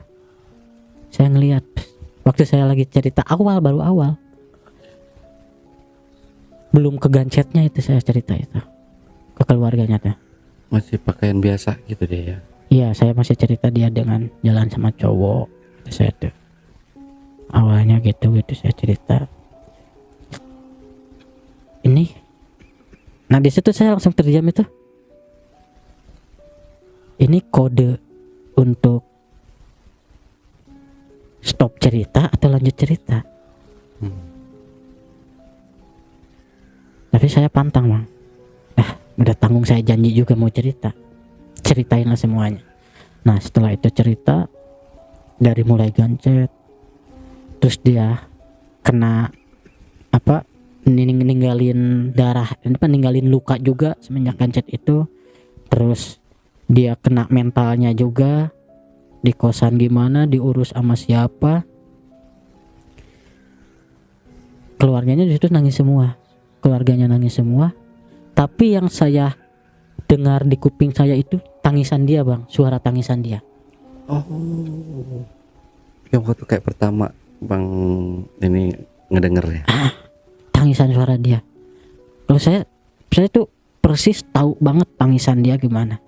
saya ngelihat waktu saya lagi cerita baru awal, belum ke gancetnya itu, saya cerita itu ke keluarganya tuh. Masih pakaian biasa gitu deh ya. Iya, saya masih cerita dia dengan jalan sama cowok itu, saya tuh awalnya gitu saya cerita ini. Nah di situ saya langsung terdiam itu. Ini kode untuk stop cerita atau lanjut cerita? Tapi saya pantang Bang. Udah tanggung, saya janji juga mau ceritainlah semuanya. Nah setelah itu cerita dari mulai gancet, terus dia kena ninggalin darah, ninggalin luka juga semenjak gancet itu. Terus dia kena mentalnya juga, di kosan gimana, diurus sama siapa. keluarganya di situ nangis semua, keluarganya nangis semua. Tapi yang saya dengar di kuping saya itu tangisan dia bang, suara tangisan dia. Oh, yang waktu kayak pertama bang ini ngedenger ya. Tangisan suara dia. Kalau saya tuh persis tahu banget tangisan dia gimana.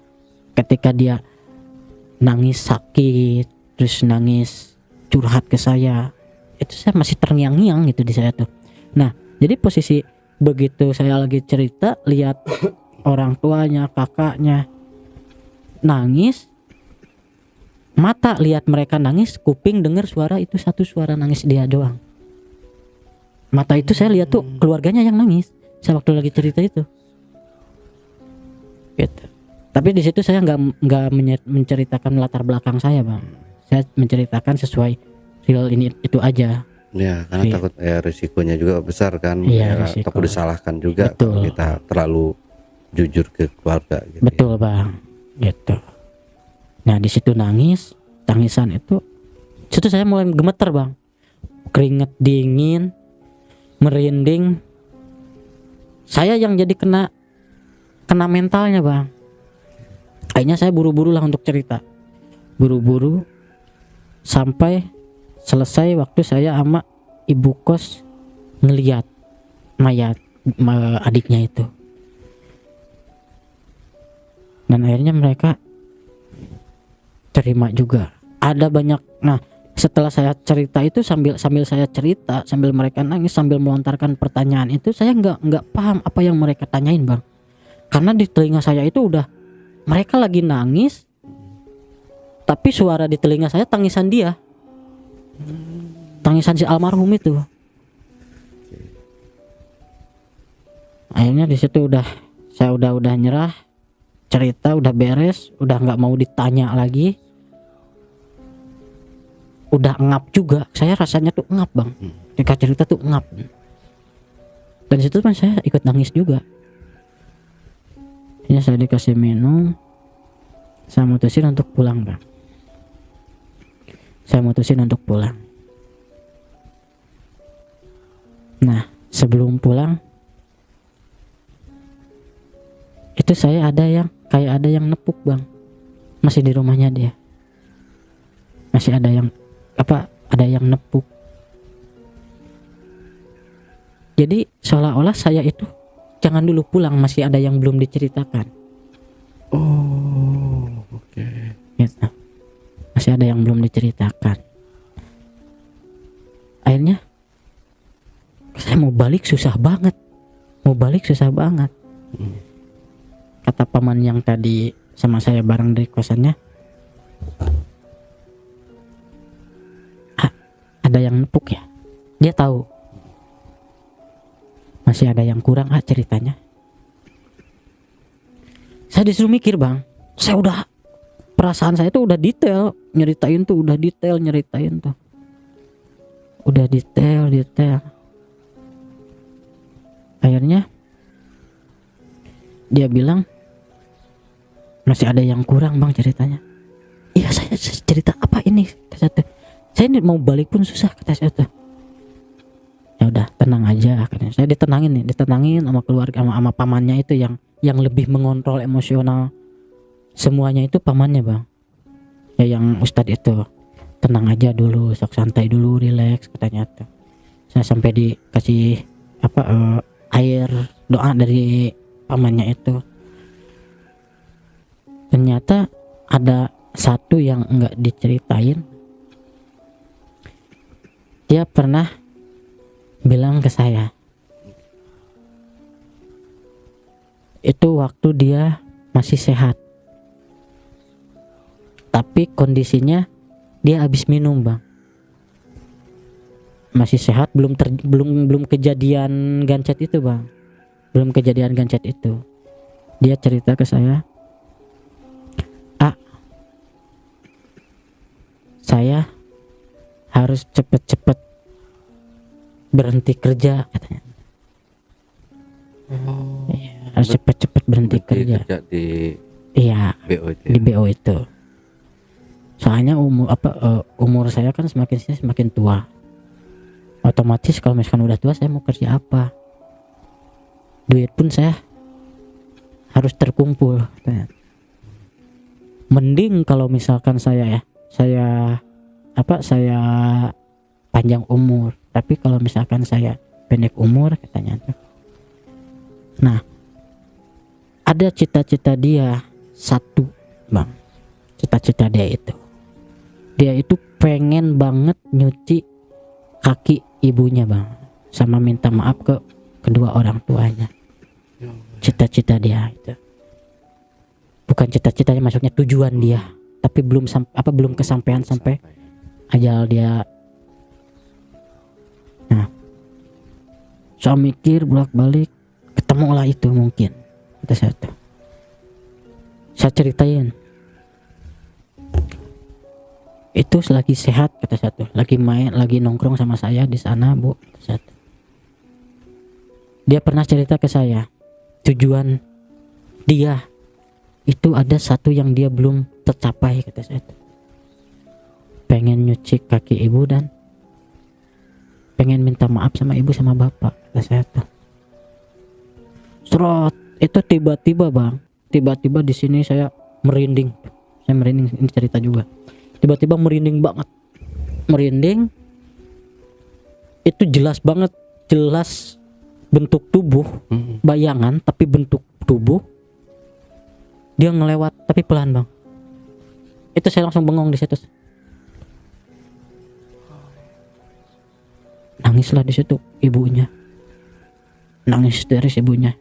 Ketika dia nangis sakit, terus nangis curhat ke saya, itu saya masih terngiang-ngiang gitu di saya tuh. Nah, jadi posisi begitu saya lagi cerita, lihat orang tuanya, kakaknya nangis, mata lihat mereka nangis, kuping dengar suara itu satu suara nangis dia doang. Mata itu saya lihat tuh keluarganya yang nangis. Saya waktu lagi cerita itu. Gitu. Tapi di situ saya nggak menceritakan latar belakang saya bang. Saya menceritakan sesuai real ini itu aja. Ya, karena takut ya risikonya juga besar kan. Iya, Ya, takut disalahkan juga kalau kita terlalu jujur ke keluarga. Gitu betul bang. Gitu. Nah di situ nangis, tangisan itu, situ saya mulai gemeter bang. Keringet dingin, merinding. Saya yang jadi kena mentalnya bang. Akhirnya saya buru-buru lah untuk cerita, buru-buru sampai selesai waktu saya sama ibu kos ngeliat mayat adiknya itu. Dan akhirnya mereka terima juga. Ada banyak. Nah setelah saya cerita itu, sambil saya cerita, sambil mereka nangis, sambil melontarkan pertanyaan itu, saya nggak paham apa yang mereka tanyain bang. Karena di telinga saya itu udah mereka lagi nangis, tapi suara di telinga saya tangisan dia, tangisan si almarhum itu. Akhirnya di situ saya udah nyerah, cerita udah beres, udah nggak mau ditanya lagi, udah ngap juga. Saya rasanya tuh ngap bang, ketika cerita tuh ngap. Dan di situ kan saya ikut nangis juga. Ini saya dikasih minum, saya mutusin untuk pulang bang. Saya mutusin untuk pulang. Nah sebelum pulang itu saya ada yang nepuk bang, masih di rumahnya dia, masih ada yang nepuk. Jadi seolah-olah saya itu jangan dulu pulang, masih ada yang belum diceritakan. Oh, oke. Gitu. Masih ada yang belum diceritakan. Akhirnya saya mau balik susah banget. Kata paman yang tadi sama saya bareng dari kosannya, ada yang nepuk ya. Dia tahu masih ada yang kurang ceritanya. Saya disuruh mikir bang. Perasaan saya tuh udah detail nyeritain tuh. Udah detail. Akhirnya dia bilang masih ada yang kurang bang ceritanya. Iya saya cerita apa ini? Saya ini mau balik pun susah, kata saya tuh. Ya udah tenang aja, katanya. Saya ditenangin sama keluarga, sama pamannya itu yang lebih mengontrol emosional semuanya itu pamannya bang. Ya yang ustadz itu, tenang aja dulu, sok santai dulu, relax, katanya tuh. Saya sampai dikasih air doa dari pamannya itu. Ternyata ada satu yang enggak diceritain. Dia pernah bilang ke saya, itu waktu dia masih sehat, tapi kondisinya dia habis minum bang. Masih sehat, belum kejadian gancet itu bang. Dia cerita ke saya, saya harus cepet-cepet berhenti kerja, katanya. Harus cepet-cepet berhenti kerja di BO itu. Di BO itu. Soalnya umur saya kan semakin tua. Otomatis kalau misalkan udah tua saya mau kerja apa? Duit pun saya harus terkumpul. Mending kalau misalkan saya panjang umur, tapi kalau misalkan saya pendek umur katanya tuh. Nah, ada cita-cita dia satu, Bang. Cita-cita dia itu pengen banget nyuci kaki ibunya, Bang, sama minta maaf ke kedua orang tuanya. Cita-cita dia itu. Bukan cita-citanya, maksudnya tujuan dia, tapi belum kesampaian sampai ajal dia. Nah, saya mikir bolak-balik, ketemulah itu mungkin. Kata saya tuh. Saya ceritain. Itu lagi sehat, kata saya tuh. Lagi main, lagi nongkrong sama saya di sana, Bu. Kata saya tuh. Dia pernah cerita ke saya, tujuan dia itu ada satu yang dia belum tercapai, kata saya tuh. Pengen nyuci kaki ibu dan pengen minta maaf sama ibu sama bapak, kata saya tuh. Serot, itu tiba-tiba, Bang. Tiba-tiba di sini saya merinding. Saya merinding, ini cerita juga. Tiba-tiba merinding banget. Merinding. Itu jelas banget, jelas bentuk tubuh, bayangan tapi bentuk tubuh. Dia ngelewat tapi pelan, Bang. Itu saya langsung bengong di situ. Nangislah di situ ibunya. Nangis histeris ibunya.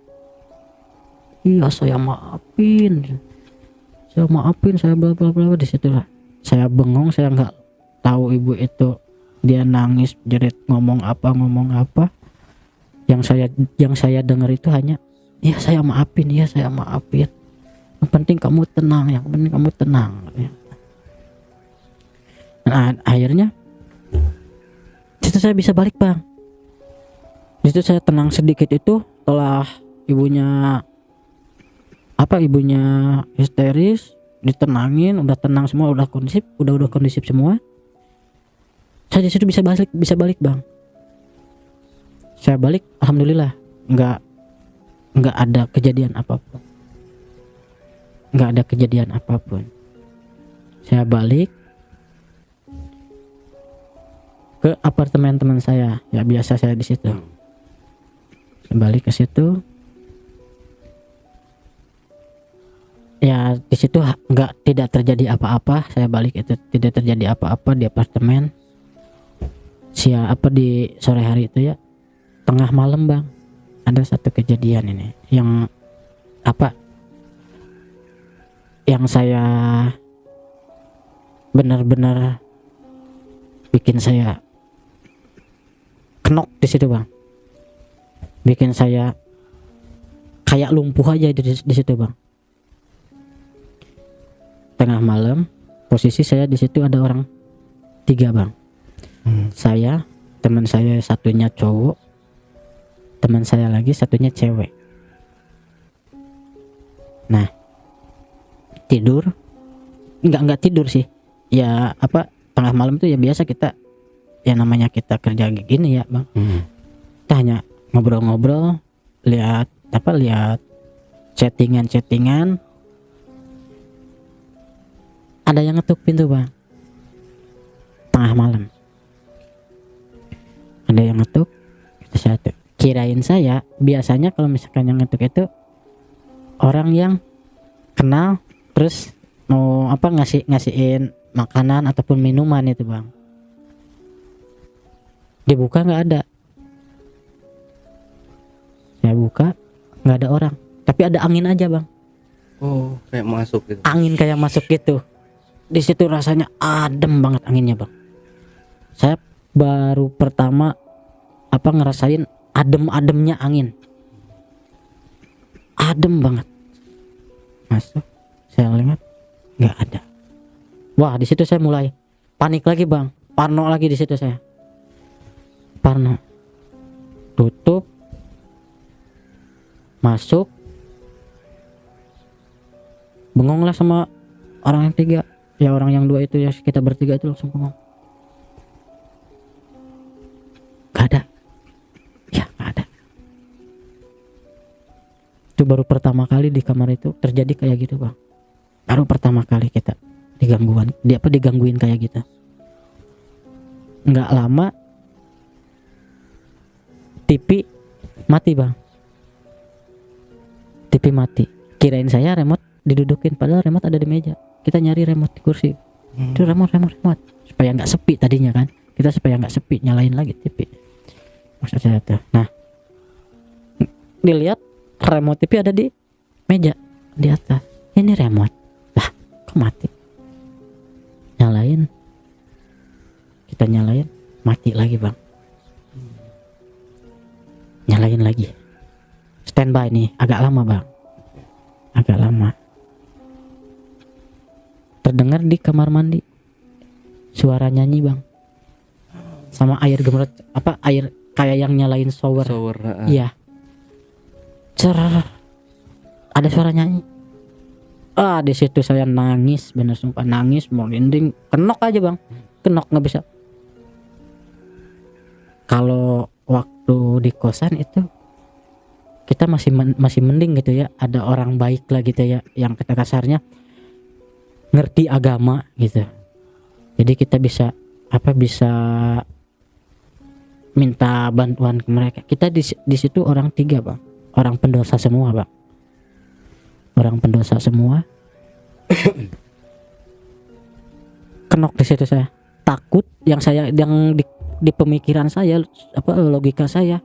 Iya, saya maafin, saya bla bla bla. Di situ lah saya bengong, saya nggak tahu ibu itu dia nangis jerit ngomong apa. Yang saya dengar itu hanya ya saya maafin. Yang penting kamu tenang. Nah, akhirnya situ saya bisa balik, Bang. Di situ saya tenang sedikit itu setelah ibunya histeris, ditenangin, udah tenang semua, udah kondusif semua. Saya di situ bisa balik, Bang. Saya balik, alhamdulillah, nggak ada kejadian apapun. Saya balik ke apartemen teman saya, ya biasa saya di situ. Saya balik ke situ. Ya di situ tidak terjadi apa-apa. Saya balik itu tidak terjadi apa-apa di apartemen. Di sore hari itu ya, tengah malam, Bang, ada satu kejadian ini yang saya benar-benar bikin saya kenok di situ, Bang. Bikin saya kayak lumpuh aja di situ, Bang. Tengah malam, posisi saya di situ ada orang 3, Bang. Saya, teman saya satunya cowok, teman saya lagi satunya cewek. Nah, tidur nggak tidur sih ya, tengah malam tuh ya biasa kita ya, namanya kita kerja gini ya, Bang. Kita hanya ngobrol-ngobrol, lihat chattingan. Ada yang ngetuk pintu, Bang, tengah malam. Ada yang ngetuk. Kirain saya biasanya kalau misalkan yang ngetuk itu orang yang kenal, terus mau ngasihin makanan ataupun minuman itu, Bang. Dibuka nggak ada. Saya buka nggak ada orang, tapi ada angin aja, Bang. Oh, kayak masuk gitu. Angin kayak masuk gitu. Di situ rasanya adem banget anginnya, Bang. Saya baru pertama ngerasain adem-ademnya angin. Adem banget. Masuk, saya lihat nggak ada. Wah, di situ saya mulai panik lagi, Bang. Parno lagi di situ saya. Parno. Tutup. Masuk. Bengong lah sama orang yang 3. Ya orang yang 2 itu ya, kita bertiga itu langsung bengong. Gak Itu baru pertama kali di kamar itu terjadi kayak gitu bang. Baru pertama kali kita digangguin kayak gitu. Nggak lama TV mati bang. TV mati. Kirain saya remote didudukin, padahal remote ada di meja. Kita nyari remote di kursi. Itu remote supaya nggak sepi tadinya kan. Kita supaya nggak sepi nyalain lagi TV. Maksud saya tuh. Nah, dilihat remote TV ada di meja di atas. Ini remote. Lah, kok mati? Nyalain. Kita nyalain, mati lagi bang. Nyalain lagi. Standby nih, agak lama bang. Agak lama. Terdengar di kamar mandi suara nyanyi bang. Sama air gemerut, air kayak yang nyalain shower. Iya. Cer. Ada suara nyanyi. Di situ saya nangis, bener sumpah nangis, mau merinding, kenok aja bang. Kenok nggak bisa. Kalau waktu di kosan itu kita masih mending gitu ya, ada orang baik lah gitu ya, yang kata kasarnya ngerti agama gitu. Jadi kita bisa minta bantuan ke mereka. Kita di situ orang 3 bang, orang pendosa semua bang, orang pendosa semua. Kenok di situ saya takut, yang di pemikiran saya logika saya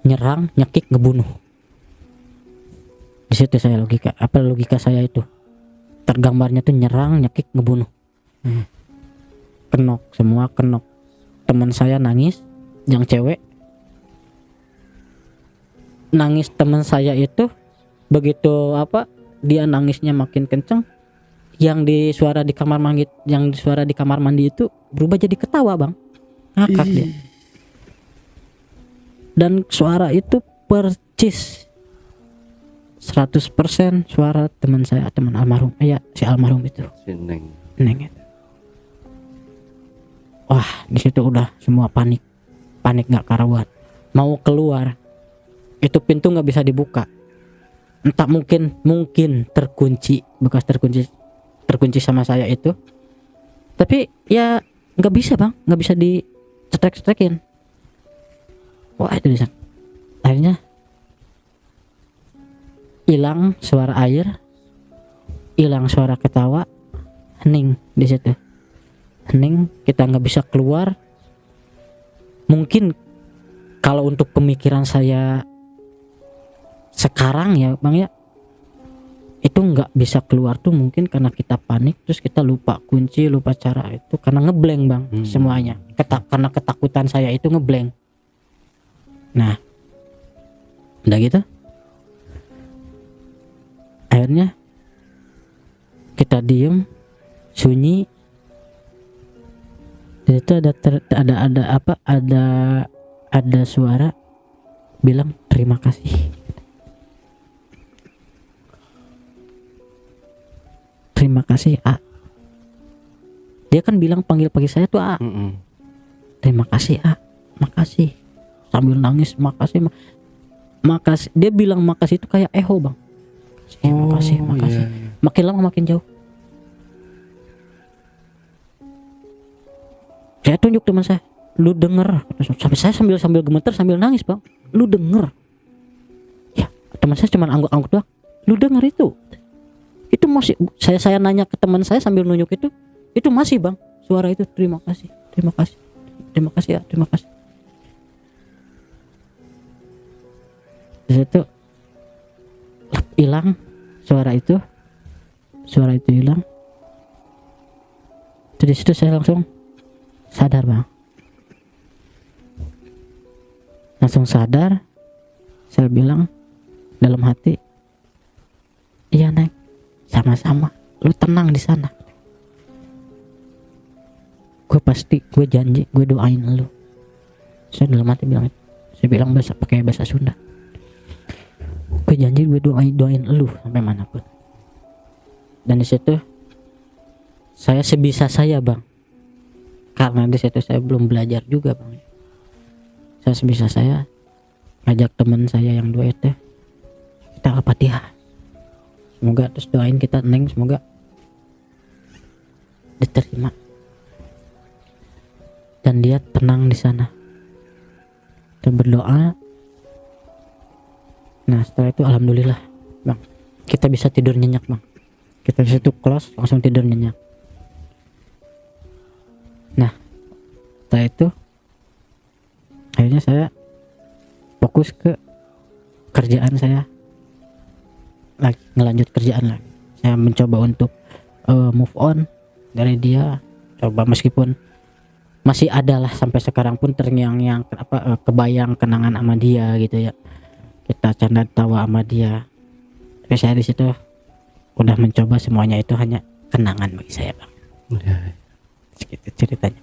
nyerang, nyekik, ngebunuh. Di situ saya logika saya itu tergambarnya tuh nyerang, nyekik, ngebunuh. Kenok semua, kenok. Teman saya nangis, yang cewek nangis. Teman saya itu begitu dia nangisnya makin kenceng, yang suara di kamar mandi itu berubah jadi ketawa bang, ngakak dia. Dan suara itu percis 100% suara teman saya, teman almarhum, si almarhum itu, si Neng itu. Wah, di situ udah semua panik nggak karuan. Mau keluar, itu pintu nggak bisa dibuka. Entah mungkin terkunci, bekas terkunci sama saya itu. Tapi ya nggak bisa bang, nggak bisa dicetrek-cetrekin. Wah itu bisa. Akhirnya hilang suara air, hilang suara ketawa, hening di situ. Hening, kita nggak bisa keluar. Mungkin kalau untuk pemikiran saya sekarang ya bang ya, itu nggak bisa keluar tuh mungkin karena kita panik, terus kita lupa kunci, lupa cara itu, karena ngeblank bang. Semuanya karena ketakutan saya itu ngeblank. Nah udah gitu akhirnya kita diem, sunyi. Dan itu ada suara bilang terima kasih. Terima kasih A. Dia kan bilang panggil saya tuh A. Terima kasih A, makasih. Sambil nangis, makasih. Dia bilang makasih itu kayak eho bang. Makasih. Iya. Makin lama makin jauh. Saya tunjuk teman saya, lu denger. Sampai saya sambil gemeter, sambil nangis bang. Lu denger? Ya teman saya cuma angguk-angguk doang. Lu denger itu masih. Saya nanya ke teman saya sambil nunjuk itu masih bang. Suara itu terima kasih ya, terima kasih. Di situ hilang suara itu hilang. Di situ saya langsung sadar bang, langsung sadar. Saya bilang dalam hati, iya Neng, sama-sama, lu tenang di sana. Gue janji, gue doain lu. Saya dalam hati bilang itu. Saya bilang pakai bahasa Sunda. Gue janji gue doain lu sampai manapun. Dan di situ saya sebisa saya bang, karena di situ saya belum belajar juga bang. Saya sebisa saya ngajak teman saya yang 2 itu, kita Al-Fatihah. Semoga terus doain kita Neng, semoga diterima dan dia tenang di sana. Kita berdoa. Nah setelah itu alhamdulillah bang, kita bisa tidur nyenyak bang. Kita di situ close langsung tidur nyenyak. Nah setelah itu akhirnya saya fokus ke kerjaan saya lagi, ngelanjut kerjaan lagi. Saya mencoba untuk move on dari dia, coba meskipun masih ada lah sampai sekarang pun terngiang-ngiang kebayang kenangan sama dia gitu ya, kita canda tawa sama dia. Tapi saya di situ udah mencoba semuanya itu hanya kenangan bagi saya bang. Ya. Segitu ceritanya.